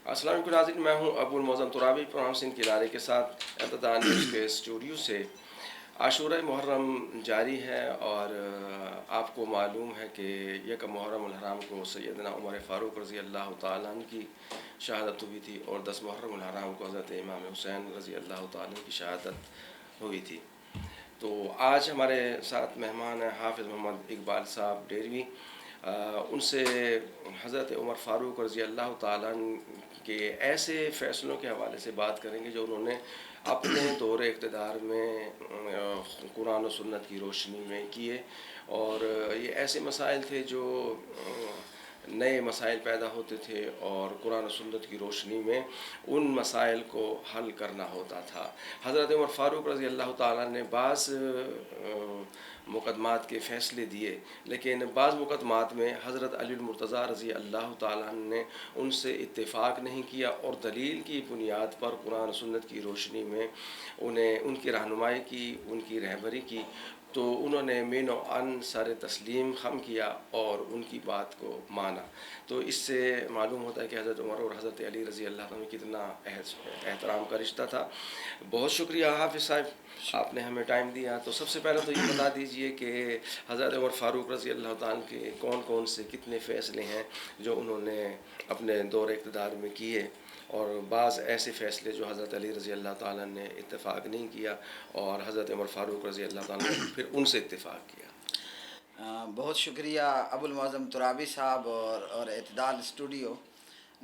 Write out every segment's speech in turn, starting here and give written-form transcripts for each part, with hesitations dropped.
السلام علیکم ناظرین، میں ہوں ابو المعظم ترابی پروگرام سندھ کے ادارے کے ساتھ ابتداء نیوز کے اسٹوڈیو سے۔ عاشورہ محرم جاری ہے اور آپ کو معلوم ہے کہ یکم محرم الحرام کو سیدنا عمر فاروق رضی اللہ تعالیٰ عنہ کی شہادت ہوئی تھی اور 10 محرم الحرام کو حضرت امام حسین رضی اللہ تعالیٰ عنہ کی شہادت ہوئی تھی۔ تو آج ہمارے ساتھ مہمان ہیں حافظ محمد اقبال صاحب ڈیروی۔ ان سے حضرت عمر فاروق رضی اللہ تعالیٰ عنہ کے ایسے فیصلوں کے حوالے سے بات کریں گے جو انہوں نے اپنے دور اقتدار میں قرآن و سنت کی روشنی میں کیے، اور یہ ایسے مسائل تھے جو نئے مسائل پیدا ہوتے تھے اور قرآن و سنت کی روشنی میں ان مسائل کو حل کرنا ہوتا تھا۔ حضرت عمر فاروق رضی اللہ تعالیٰ نے بعض مقدمات کے فیصلے دیے، لیکن بعض مقدمات میں حضرت علی المرتضیٰ رضی اللہ تعالیٰ نے ان سے اتفاق نہیں کیا اور دلیل کی بنیاد پر قرآن و سنت کی روشنی میں انہیں ان کی رہنمائی کی، ان کی رہبری کی، تو انہوں نے مین و عن سر تسلیم خم کیا اور ان کی بات کو مانا۔ تو اس سے معلوم ہوتا ہے کہ حضرت عمر اور حضرت علی رضی اللہ عنہ کتنا احترام کا رشتہ تھا۔ بہت شکریہ حافظ صاحب، آپ نے ہمیں ٹائم دیا۔ تو سب سے پہلے تو یہ بتا دیجئے کہ حضرت عمر فاروق رضی اللہ تعالیٰ کے کون کون سے کتنے فیصلے ہیں جو انہوں نے اپنے دور اقتدار میں کیے، اور بعض ایسے فیصلے جو حضرت علی رضی اللہ تعالیٰ نے اتفاق نہیں کیا اور حضرت عمر فاروق رضی اللہ تعالیٰ نے پھر ان سے اتفاق کیا۔ بہت شکریہ ابو المعظم ترابی صاحب اور اعتدال اسٹوڈیو۔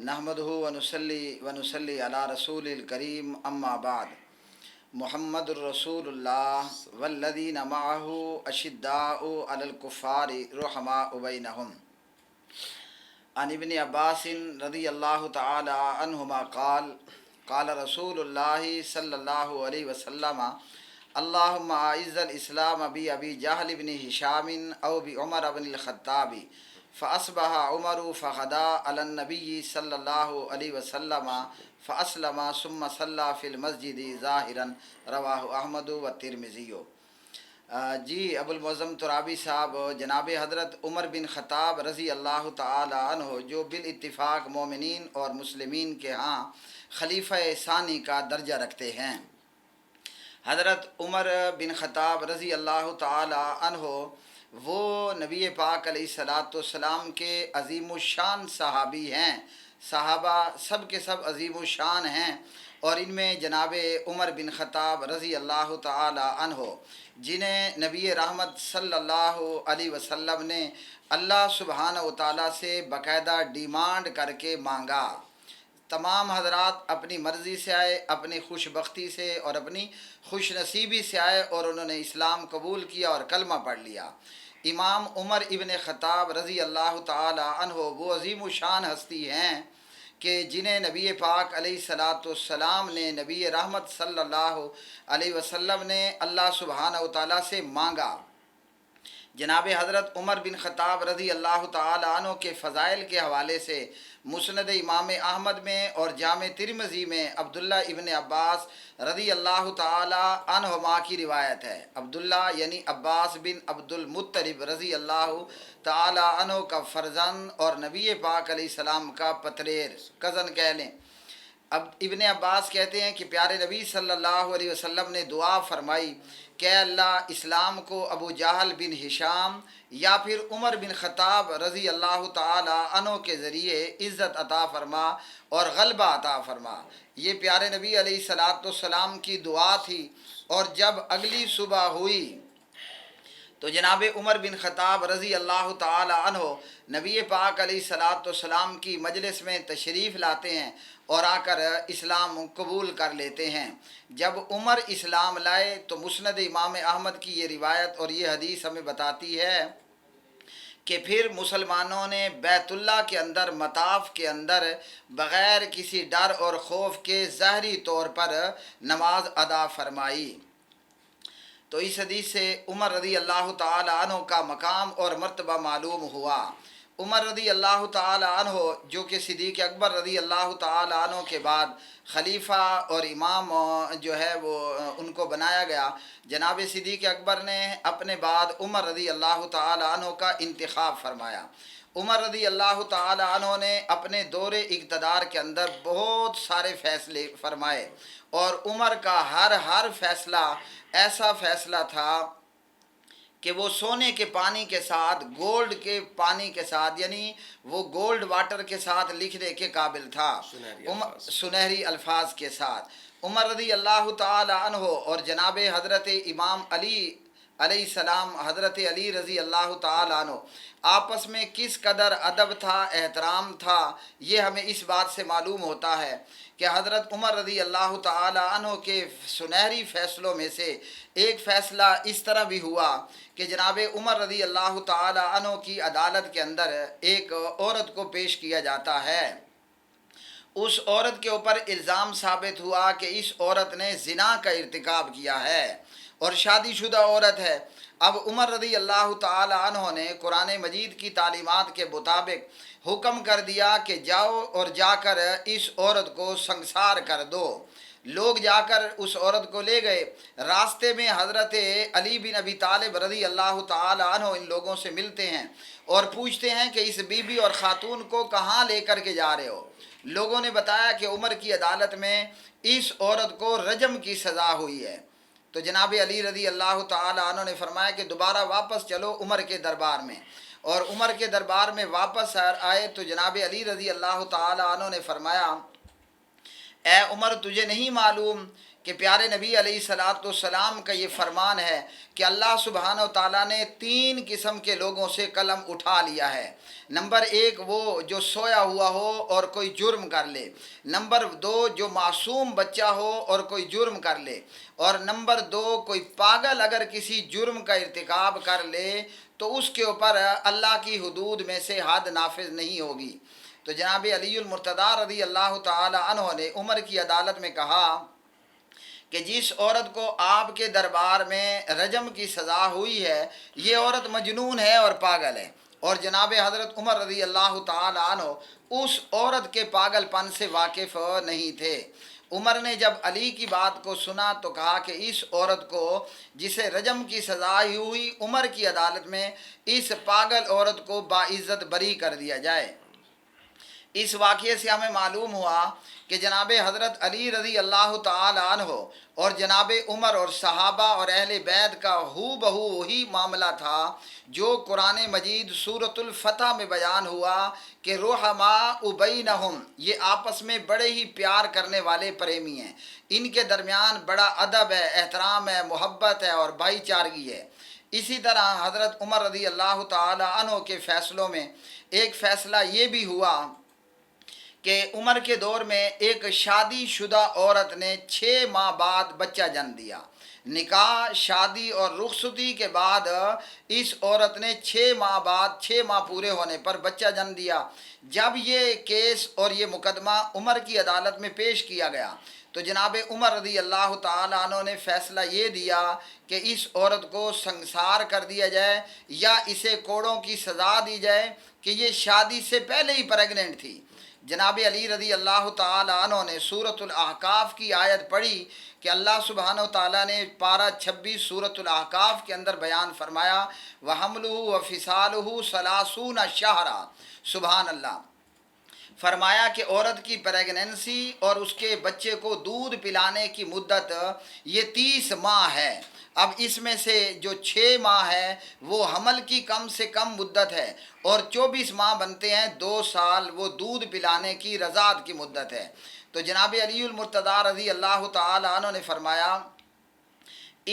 نحمدہ ونصلی علی رسول الکریم، اما بعد۔ محمد الرسول اللہ والذین معہ اشداء علی الکفار رحماء بینہم۔ عن ابن عباس رضی اللہ تعالی عنہما قال قال رسول اللہ صلی اللہ علیہ وسلم اللہم اعز الاسلام بی ابی جہل بن ہشام او بی عمر بن الخطاب فاصبح عمر فغدا علی النبی صلی اللہ علیہ وسلم فاسلم ثم صلی فی المسجد ظاہرا، رواہ احمد و ترمذی۔ جی ابو المعظم ترابی صاحب، جناب حضرت عمر بن خطاب رضی اللہ تعالی عنہ جو بالاتفاق مومنین اور مسلمین کے ہاں خلیفہ ثانی کا درجہ رکھتے ہیں، حضرت عمر بن خطاب رضی اللہ تعالی عنہ وہ نبی پاک علیہ الصلاۃ والسلام کے عظیم الشان صحابی ہیں۔ صحابہ سب کے سب عظیم الشان ہیں، اور ان میں جناب عمر بن خطاب رضی اللہ تعالی عنہ جنہیں نبی رحمت صلی اللہ علیہ وسلم نے اللہ سبحانہ و تعالیٰ سے باقاعدہ ڈیمانڈ کر کے مانگا۔ تمام حضرات اپنی مرضی سے آئے، اپنی خوش بختی سے اور اپنی خوش نصیبی سے آئے اور انہوں نے اسلام قبول کیا اور کلمہ پڑھ لیا۔ امام عمر ابن خطاب رضی اللہ تعالی عنہ وہ عظیم الشان ہستی ہیں کہ جنہیں نبی پاک علیہ الصلاۃ والسلام نے، نبی رحمت صلی اللہ علیہ وسلم نے اللہ سبحانہ و تعالیٰ سے مانگا۔ جناب حضرت عمر بن خطاب رضی اللہ تعالی عنہ کے فضائل کے حوالے سے مسند امام احمد میں اور جامع ترمذی میں عبداللہ ابن عباس رضی اللہ تعالی عنہما کی روایت ہے۔ عبداللہ یعنی عباس بن عبد المطلب رضی اللہ تعالی عنہ کا فرزند اور نبی پاک علیہ السلام کا پتریر، کزن کہہ لیں۔ اب ابن عباس کہتے ہیں کہ پیارے نبی صلی اللہ علیہ وسلم نے دعا فرمائی کہ اے اللہ اسلام کو ابو جہل بن ہشام یا پھر عمر بن خطاب رضی اللہ تعالی عنہ کے ذریعے عزت عطا فرما اور غلبہ عطا فرما۔ یہ پیارے نبی علیہ الصلاۃ والسلام کی دعا تھی، اور جب اگلی صبح ہوئی تو جناب عمر بن خطاب رضی اللہ تعالی عنہ نبی پاک علیہ الصلاۃ والسلام کی مجلس میں تشریف لاتے ہیں اور آ کر اسلام قبول کر لیتے ہیں۔ جب عمر اسلام لائے تو مسند امام احمد کی یہ روایت اور یہ حدیث ہمیں بتاتی ہے کہ پھر مسلمانوں نے بیت اللہ کے اندر، مطاف کے اندر بغیر کسی ڈر اور خوف کے ظاہری طور پر نماز ادا فرمائی۔ تو اس حدیث سے عمر رضی اللہ تعالی عنہ کا مقام اور مرتبہ معلوم ہوا۔ عمر رضی اللہ تعالی عنہ جو کہ صدیق اکبر رضی اللہ تعالی عنہ کے بعد خلیفہ اور امام جو ہے وہ ان کو بنایا گیا، جناب صدیق اکبر نے اپنے بعد عمر رضی اللہ تعالی عنہ کا انتخاب فرمایا۔ عمر رضی اللہ تعالی عنہ نے اپنے دور اقتدار کے اندر بہت سارے فیصلے فرمائے، اور عمر کا ہر فیصلہ ایسا فیصلہ تھا کہ وہ سونے کے پانی کے ساتھ، گولڈ کے پانی کے ساتھ، یعنی وہ گولڈ واٹر کے ساتھ لکھنے کے قابل تھا، سنہری الفاظ کے ساتھ۔ عمر رضی اللہ تعالی عنہ اور جناب حضرت امام علی علیہ السلام، حضرت علی رضی اللہ تعالی عنہ، آپس میں کس قدر ادب تھا، احترام تھا، یہ ہمیں اس بات سے معلوم ہوتا ہے کہ حضرت عمر رضی اللہ تعالی عنہ کے سنہری فیصلوں میں سے ایک فیصلہ اس طرح بھی ہوا کہ جناب عمر رضی اللہ تعالی عنہ کی عدالت کے اندر ایک عورت کو پیش کیا جاتا ہے۔ اس عورت کے اوپر الزام ثابت ہوا کہ اس عورت نے زنا کا ارتکاب کیا ہے اور شادی شدہ عورت ہے۔ اب عمر رضی اللہ تعالی عنہ نے قرآن مجید کی تعلیمات کے مطابق حکم کر دیا کہ جاؤ اور جا کر اس عورت کو سنسار کر دو۔ لوگ جا کر اس عورت کو لے گئے۔ راستے میں حضرت علی بن ابی طالب رضی اللہ تعالی عنہ ان لوگوں سے ملتے ہیں اور پوچھتے ہیں کہ اس بی بی اور خاتون کو کہاں لے کر کے جا رہے ہو؟ لوگوں نے بتایا کہ عمر کی عدالت میں اس عورت کو رجم کی سزا ہوئی ہے۔ تو جناب علی رضی اللہ تعالی عنہ نے فرمایا کہ دوبارہ واپس چلو عمر کے دربار میں، اور عمر کے دربار میں واپس آئے تو جناب علی رضی اللہ تعالی عنہ نے فرمایا، اے عمر، تجھے نہیں معلوم کہ پیارے نبی علیہ الصلاۃ والسلام کا یہ فرمان ہے کہ اللہ سبحانہ و تعالیٰ نے 3 قسم کے لوگوں سے قلم اٹھا لیا ہے۔ نمبر 1 وہ جو سویا ہوا ہو اور کوئی جرم کر لے، نمبر 2 جو معصوم بچہ ہو اور کوئی جرم کر لے، اور نمبر 2 کوئی پاگل اگر کسی جرم کا ارتکاب کر لے تو اس کے اوپر اللہ کی حدود میں سے حد نافذ نہیں ہوگی۔ تو جناب علی المرتضیٰ رضی اللہ تعالی عنہ نے عمر کی عدالت میں کہا کہ جس عورت کو آپ کے دربار میں رجم کی سزا ہوئی ہے، یہ عورت مجنون ہے اور پاگل ہے، اور جناب حضرت عمر رضی اللہ تعالی عنہ اس عورت کے پاگل پن سے واقف نہیں تھے۔ عمر نے جب علی کی بات کو سنا تو کہا کہ اس عورت کو جسے رجم کی سزا ہوئی، عمر کی عدالت میں اس پاگل عورت کو باعزت بری کر دیا جائے۔ اس واقعے سے ہمیں معلوم ہوا کہ جناب حضرت علی رضی اللہ تعالی عنہ اور جناب عمر اور صحابہ اور اہل بیت کا ہو بہو وہی معاملہ تھا جو قرآن مجید سورۃ الفتح میں بیان ہوا کہ رحماء بینہم، یہ آپس میں بڑے ہی پیار کرنے والے پریمی ہیں، ان کے درمیان بڑا ادب ہے، احترام ہے، محبت ہے اور بھائی چارگی ہے۔ اسی طرح حضرت عمر رضی اللہ تعالی عنہ کے فیصلوں میں ایک فیصلہ یہ بھی ہوا کہ عمر کے دور میں ایک شادی شدہ عورت نے 6 ماہ بعد بچہ جنم دیا۔ نکاح، شادی اور رخصتی کے بعد اس عورت نے 6 ماہ بعد، 6 ماہ پورے ہونے پر بچہ جنم دیا۔ جب یہ کیس اور یہ مقدمہ عمر کی عدالت میں پیش کیا گیا تو جناب عمر رضی اللہ تعالیٰ عنہ نے فیصلہ یہ دیا کہ اس عورت کو سنسار کر دیا جائے یا اسے کوڑوں کی سزا دی جائے کہ یہ شادی سے پہلے ہی پریگننٹ تھی۔ جناب علی رضی اللہ تعالی عنہ نے سورۃ الاحقاف کی آیت پڑھی کہ اللہ سبحانہ و تعالیٰ نے پارہ 26 سورۃ الاحقاف کے اندر بیان فرمایا وَحَمْلُهُ وَفِصَالُهُ 30 شَهْرًا، سبحان اللہ، فرمایا کہ عورت کی پریگننسی اور اس کے بچے کو دودھ پلانے کی مدت یہ 30 ماہ ہے۔ اب اس میں سے جو 6 ماہ ہے وہ حمل کی کم سے کم مدت ہے اور 24 ماہ بنتے ہیں 2 سال، وہ دودھ پلانے کی رضاعت کی مدت ہے۔ تو جناب علی المرتضیٰ رضی اللہ تعالی عنہ نے فرمایا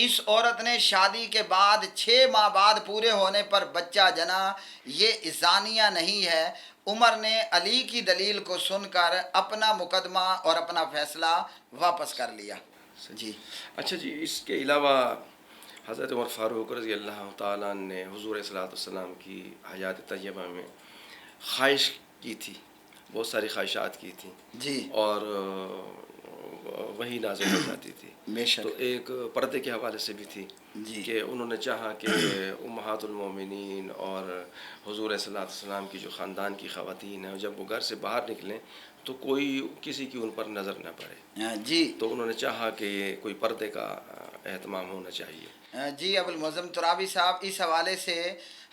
اس عورت نے شادی کے بعد 6 ماہ بعد پورے ہونے پر بچہ جنا، یہ زانیہ نہیں ہے۔ عمر نے علی کی دلیل کو سن کر اپنا مقدمہ اور اپنا فیصلہ واپس کر لیا۔ جی اچھا جی، اس کے علاوہ حضرت عمر فاروق رضی اللہ تعالیٰ عنہ نے حضور صلی اللہ علیہ وسلم کی حیات طیبہ میں خواہش کی تھی، بہت ساری خواہشات کی تھیں جی، اور وہی نازل ہو جاتی تھی، بے شک، تو ایک پردے کے حوالے سے بھی تھی جی کہ انہوں نے چاہا کہ امہات المومنین اور حضور صلی اللہ علیہ وسلم کی جو خاندان کی خواتین ہیں جب وہ گھر سے باہر نکلیں تو کوئی کسی کی ان پر نظر نہ پڑے، جی تو انہوں نے چاہا کہ کوئی پردے کا اہتمام ہونا چاہیے۔ جی ابوالمعظم ترابی صاحب، اس حوالے سے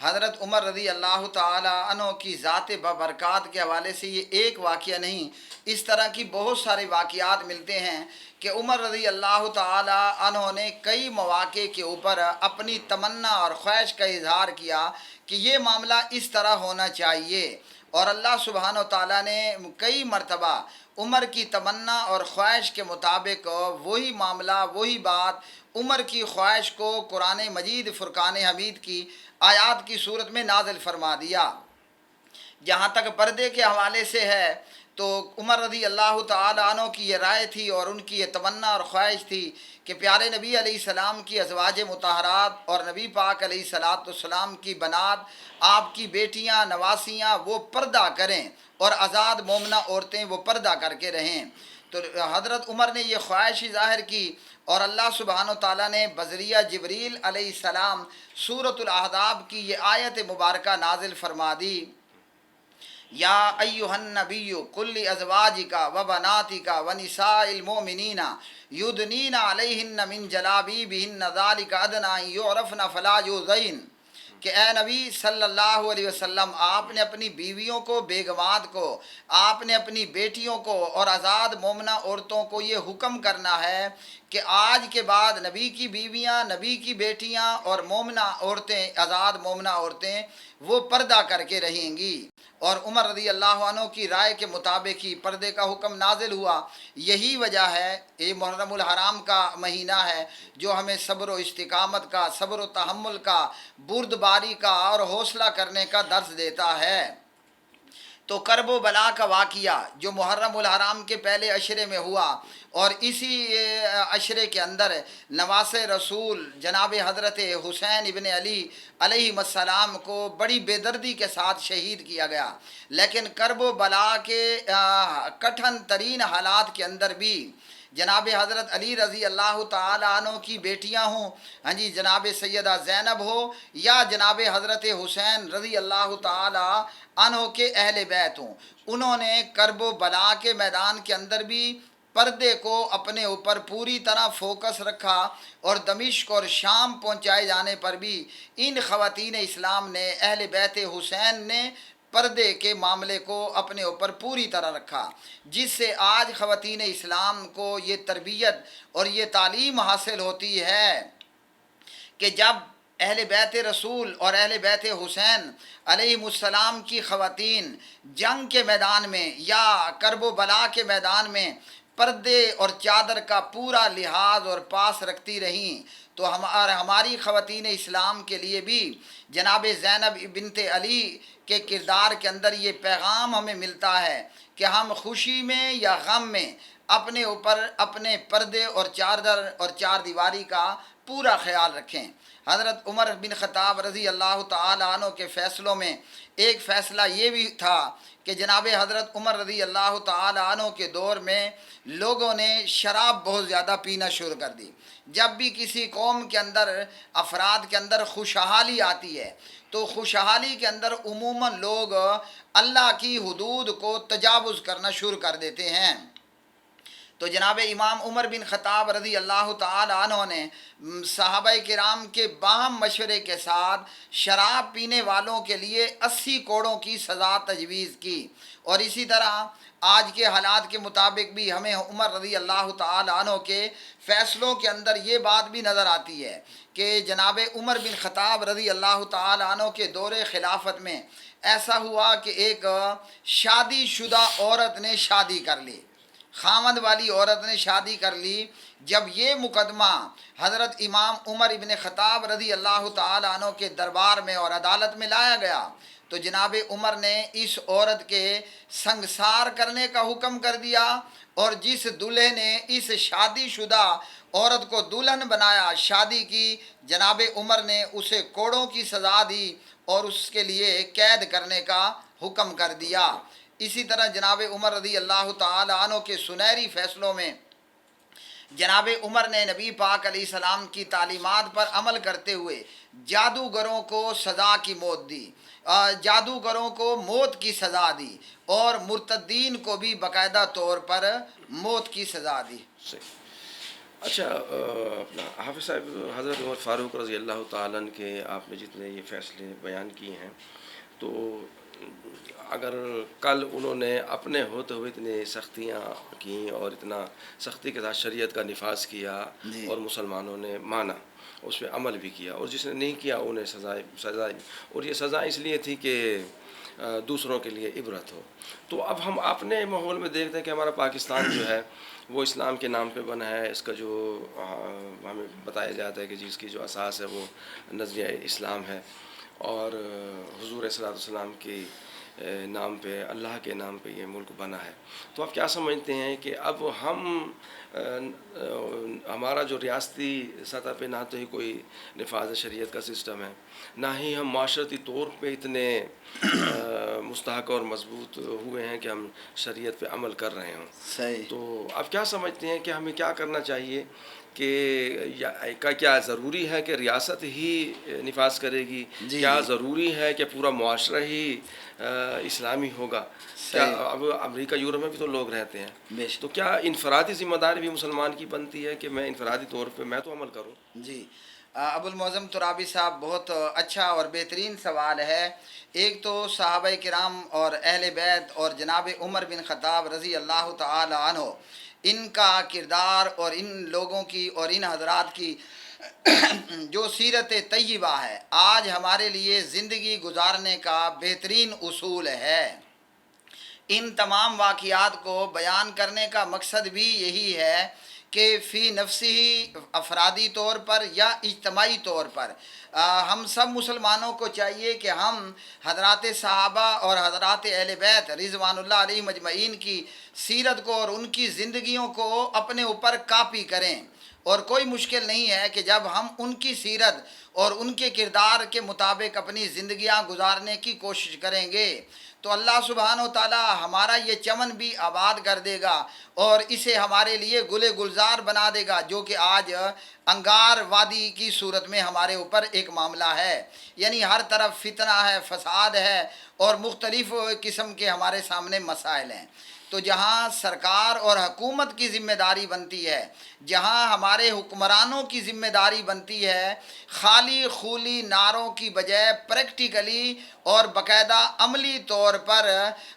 حضرت عمر رضی اللہ تعالی عنہ کی ذات ببرکات کے حوالے سے یہ ایک واقعہ نہیں، اس طرح کی بہت سارے واقعات ملتے ہیں کہ عمر رضی اللہ تعالی عنہ نے کئی مواقع کے اوپر اپنی تمنا اور خواہش کا اظہار کیا کہ یہ معاملہ اس طرح ہونا چاہیے، اور اللہ سبحانہ و تعالیٰ نے کئی مرتبہ عمر کی تمنا اور خواہش کے مطابق وہی معاملہ، وہی بات، عمر کی خواہش کو قرآن مجید فرقان حمید کی آیات کی صورت میں نازل فرما دیا۔ جہاں تک پردے کے حوالے سے ہے تو عمر رضی اللہ تعالی عنہ کی یہ رائے تھی اور ان کی یہ تمنا اور خواہش تھی کہ پیارے نبی علیہ السلام کی ازواج مطہرات اور نبی پاک علیہ الصلاۃ والسلام کی بنات، آپ کی بیٹیاں نواسیاں، وہ پردہ کریں اور آزاد مومنہ عورتیں وہ پردہ کر کے رہیں۔ تو حضرت عمر نے یہ خواہش ظاہر کی اور اللہ سبحانہ و تعالیٰ نے بذریعہ جبریل علیہ السلام سورۃ الاحزاب کی یہ آیت مبارکہ نازل فرما دی، یا ایہا النبی قل لازواجک و بناتک و نساء المؤمنین یدنین علیہن من جلابیبہن ذالک ادنی ان یعرفن فلا یؤذین، کہ اے نبی صلی اللہ علیہ وسلم، آپ نے اپنی بیویوں کو، بیگمات کو، آپ نے اپنی بیٹیوں کو اور آزاد مومنہ عورتوں کو یہ حکم کرنا ہے کہ آج کے بعد نبی کی بیویاں، نبی کی بیٹیاں اور مومنہ عورتیں، آزاد مومنہ عورتیں وہ پردہ کر کے رہیں گی۔ اور عمر رضی اللہ عنہ کی رائے کے مطابق ہی پردے کا حکم نازل ہوا۔ یہی وجہ ہے، یہ محرم الحرام کا مہینہ ہے جو ہمیں صبر و استقامت کا، صبر و تحمل کا، بردباری کا اور حوصلہ کرنے کا درس دیتا ہے۔ تو کرب و بلا کا واقعہ جو محرم الحرام کے پہلے عشرے میں ہوا، اور اسی عشرے کے اندر نواس رسول جناب حضرت حسین ابن علی علیہ السلام کو بڑی بے دردی کے ساتھ شہید کیا گیا، لیکن کرب و بلا کے کٹھن ترین حالات کے اندر بھی جناب حضرت علی رضی اللہ تعالی عنہ کی بیٹیاں ہوں، ہاں جی، جناب سیدہ زینب ہو یا جناب حضرت حسین رضی اللہ تعالی عنہ کے اہل بیت ہوں، انہوں نے کرب و بلا کے میدان کے اندر بھی پردے کو اپنے اوپر پوری طرح فوکس رکھا، اور دمشق اور شام پہنچائے جانے پر بھی ان خواتین اسلام نے، اہل بیت حسین نے پردے کے معاملے کو اپنے اوپر پوری طرح رکھا، جس سے آج خواتین اسلام کو یہ تربیت اور یہ تعلیم حاصل ہوتی ہے کہ جب اہل بیت رسول اور اہل بیت حسین علیہ السلام کی خواتین جنگ کے میدان میں یا کرب و بلا کے میدان میں پردے اور چادر کا پورا لحاظ اور پاس رکھتی رہیں، تو ہماری خواتین اسلام کے لیے بھی جناب زینب بنت علی کے کردار کے اندر یہ پیغام ہمیں ملتا ہے کہ ہم خوشی میں یا غم میں اپنے اوپر اپنے پردے اور چادر اور چار دیواری کا پورا خیال رکھیں۔ حضرت عمر بن خطاب رضی اللہ تعالی عنہ کے فیصلوں میں ایک فیصلہ یہ بھی تھا کہ جناب حضرت عمر رضی اللہ تعالی عنہ کے دور میں لوگوں نے شراب بہت زیادہ پینا شروع کر دی۔ جب بھی کسی قوم کے اندر، افراد کے اندر خوشحالی آتی ہے تو خوشحالی کے اندر عموماً لوگ اللہ کی حدود کو تجاوز کرنا شروع کر دیتے ہیں۔ تو جناب امام عمر بن خطاب رضی اللہ تعالی عنہ نے صحابہ کرام کے باہم مشورے کے ساتھ شراب پینے والوں کے لیے 80 کوڑوں کی سزا تجویز کی، اور اسی طرح آج کے حالات کے مطابق بھی ہمیں عمر رضی اللہ تعالی عنہ کے فیصلوں کے اندر یہ بات بھی نظر آتی ہے کہ جناب عمر بن خطاب رضی اللہ تعالی عنہ کے دور خلافت میں ایسا ہوا کہ ایک شادی شدہ عورت نے شادی کر لی، خاوند والی عورت نے شادی کر لی۔ جب یہ مقدمہ حضرت امام عمر ابن خطاب رضی اللہ تعالی عنہ کے دربار میں اور عدالت میں لایا گیا تو جناب عمر نے اس عورت کے سنگسار کرنے کا حکم کر دیا، اور جس دلہے نے اس شادی شدہ عورت کو دلہن بنایا، شادی کی، جناب عمر نے اسے کوڑوں کی سزا دی اور اس کے لیے قید کرنے کا حکم کر دیا۔ اسی طرح جناب عمر رضی اللہ تعالی عنہ کے سنہری فیصلوں میں جناب عمر نے نبی پاک علیہ السلام کی تعلیمات پر عمل کرتے ہوئے جادوگروں کو سزا کی موت دی، جادوگروں کو موت کی سزا دی، اور مرتدین کو بھی باقاعدہ طور پر موت کی سزا دی۔ صحیح۔ اچھا، اپنا حافظ صاحب، حضرت عمر فاروق رضی اللہ تعالیٰ عنہ کے آپ نے جتنے یہ فیصلے بیان کیے ہیں، تو اگر کل انہوں نے اپنے ہوتے ہوئے اتنی سختیاں کیں اور اتنا سختی کے ساتھ شریعت کا نفاذ کیا جی اور مسلمانوں نے مانا، اس پہ عمل بھی کیا، اور جس نے نہیں کیا انہیں سزا، اور یہ سزا اس لیے تھی کہ دوسروں کے لیے عبرت ہو۔ تو اب ہم اپنے ماحول میں دیکھتے ہیں کہ ہمارا پاکستان جو ہے وہ اسلام کے نام پہ بنا ہے، اس کا جو ہمیں بتایا جاتا ہے کہ جس کی جو اساس ہے وہ نظریہ اسلام ہے، اور حضور صلی اللہ علیہ وسلم کی نام پہ، اللہ کے نام پہ یہ ملک بنا ہے۔ تو آپ کیا سمجھتے ہیں کہ اب ہم ہمارا جو ریاستی سطح پہ نہ تو ہی کوئی نفاذ شریعت کا سسٹم ہے، نہ ہی ہم معاشرتی طور پہ اتنے مستحق اور مضبوط ہوئے ہیں کہ ہم شریعت پہ عمل کر رہے ہوں۔ صحیح۔ تو آپ کیا سمجھتے ہیں کہ ہمیں کیا کرنا چاہیے، کہ کیا ضروری ہے کہ ریاست ہی نفاذ کرے گی؟ جی کیا جی ضروری ہے کہ پورا معاشرہ ہی اسلامی ہوگا؟ کیا صحیح، اب امریکہ یورپ میں بھی تو لوگ رہتے ہیں، بے شک۔ تو کیا انفرادی ذمہ داری بھی مسلمان کی بنتی ہے کہ میں انفرادی طور پہ میں تو عمل کروں؟ جی، ابو المعظم ترابی صاحب، بہت اچھا اور بہترین سوال ہے۔ ایک تو صحابہ کرام اور اہل بیت اور جناب عمر بن خطاب رضی اللہ تعالی عنہ، ان کا کردار اور ان لوگوں کی اور ان حضرات کی جو سیرت طیبہ ہے، آج ہمارے لیے زندگی گزارنے کا بہترین اصول ہے۔ ان تمام واقعات کو بیان کرنے کا مقصد بھی یہی ہے کہ فی نفسی، افرادی طور پر یا اجتماعی طور پر، ہم سب مسلمانوں کو چاہیے کہ ہم حضرات صحابہ اور حضرات اہل بیت رضوان اللہ علیہ مجمعین کی سیرت کو اور ان کی زندگیوں کو اپنے اوپر کاپی کریں، اور کوئی مشکل نہیں ہے کہ جب ہم ان کی سیرت اور ان کے کردار کے مطابق اپنی زندگیاں گزارنے کی کوشش کریں گے تو اللہ سبحانہ و تعالی ہمارا یہ چمن بھی آباد کر دے گا اور اسے ہمارے لیے گل گلزار بنا دے گا، جو کہ آج انگار وادی کی صورت میں ہمارے اوپر ایک معاملہ ہے۔ یعنی ہر طرف فتنہ ہے، فساد ہے، اور مختلف قسم کے ہمارے سامنے مسائل ہیں۔ تو جہاں سرکار اور حکومت کی ذمہ داری بنتی ہے، جہاں ہمارے حکمرانوں کی ذمہ داری بنتی ہے، خالی خولی نعروں کی بجائے پریکٹیکلی اور باقاعدہ عملی طور پر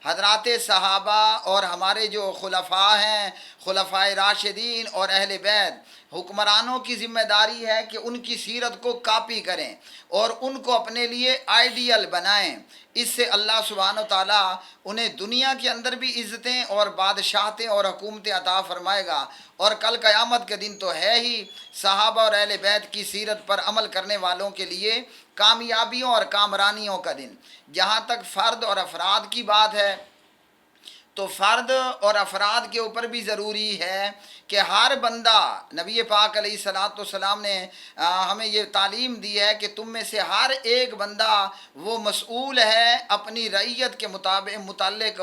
حضرات صحابہ اور ہمارے جو خلفاء ہیں، خلفائے راشدین اور اہل بیت، حکمرانوں کی ذمہ داری ہے کہ ان کی سیرت کو کاپی کریں اور ان کو اپنے لیے آئیڈیل بنائیں۔ اس سے اللہ سبحانہ و تعالیٰ انہیں دنیا کے اندر بھی عزتیں اور بادشاہتیں اور حکومتیں عطا فرمائے گا، اور کل قیامت کے دن تو ہے ہی صحابہ اور اہل بیت کی سیرت پر عمل کرنے والوں کے لیے کامیابیوں اور کامرانیوں کا دن۔ جہاں تک فرد اور افراد کی بات ہے تو فرد اور افراد کے اوپر بھی ضروری ہے کہ ہر بندہ، نبی پاک علیہ الصلوۃ والسلام نے ہمیں یہ تعلیم دی ہے کہ تم میں سے ہر ایک بندہ وہ مسئول ہے، اپنی رعیت کے متعلق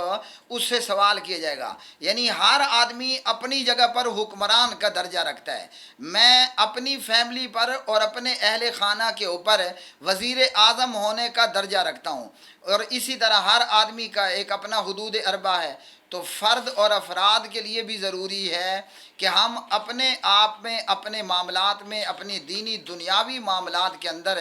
اس سے سوال کیا جائے گا۔ یعنی ہر آدمی اپنی جگہ پر حکمران کا درجہ رکھتا ہے۔ میں اپنی فیملی پر اور اپنے اہل خانہ کے اوپر وزیر اعظم ہونے کا درجہ رکھتا ہوں، اور اسی طرح ہر آدمی کا ایک اپنا حدود اربع ہے۔ تو فرد اور افراد کے لیے بھی ضروری ہے کہ ہم اپنے آپ میں، اپنے معاملات میں، اپنی دینی دنیاوی معاملات کے اندر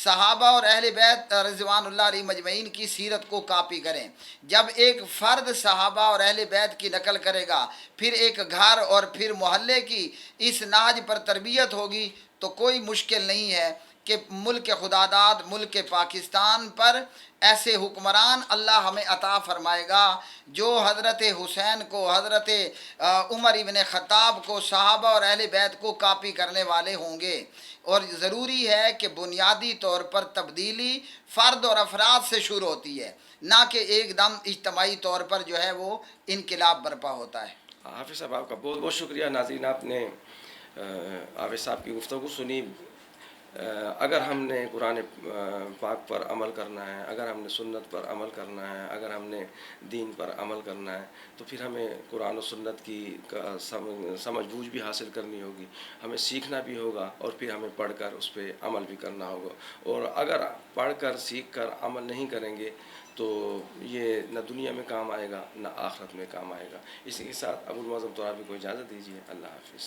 صحابہ اور اہل بیت رضوان اللہ علیہ مجمعین کی سیرت کو کاپی کریں۔ جب ایک فرد صحابہ اور اہل بیت کی نقل کرے گا، پھر ایک گھر اور پھر محلے کی اس ناج پر تربیت ہوگی، تو کوئی مشکل نہیں ہے کہ ملک خداداد، ملک پاکستان پر ایسے حکمران اللہ ہمیں عطا فرمائے گا جو حضرت حسین کو، حضرت عمر ابن خطاب کو، صحابہ اور اہل بیت کو کاپی کرنے والے ہوں گے۔ اور ضروری ہے کہ بنیادی طور پر تبدیلی فرد اور افراد سے شروع ہوتی ہے، نہ کہ ایک دم اجتماعی طور پر جو ہے وہ انقلاب برپا ہوتا ہے۔ حافظ صاحب، آپ کا بہت بہت شکریہ۔ ناظرین، آپ نے حافظ صاحب کی گفتگو سنی، اگر ہم نے قرآن پاک پر عمل کرنا ہے، اگر ہم نے سنت پر عمل کرنا ہے، اگر ہم نے دین پر عمل کرنا ہے، تو پھر ہمیں قرآن و سنت کی سمجھ بوجھ بھی حاصل کرنی ہوگی، ہمیں سیکھنا بھی ہوگا، اور پھر ہمیں پڑھ کر اس پہ عمل بھی کرنا ہوگا. اور اگر پڑھ کر سیکھ کر عمل نہیں کریں گے تو یہ نہ دنیا میں کام آئے گا نہ آخرت میں کام آئے گا. اسی کے ساتھ ابوالمعظم ترابی کو اجازت دیجیے. اللہ حافظ.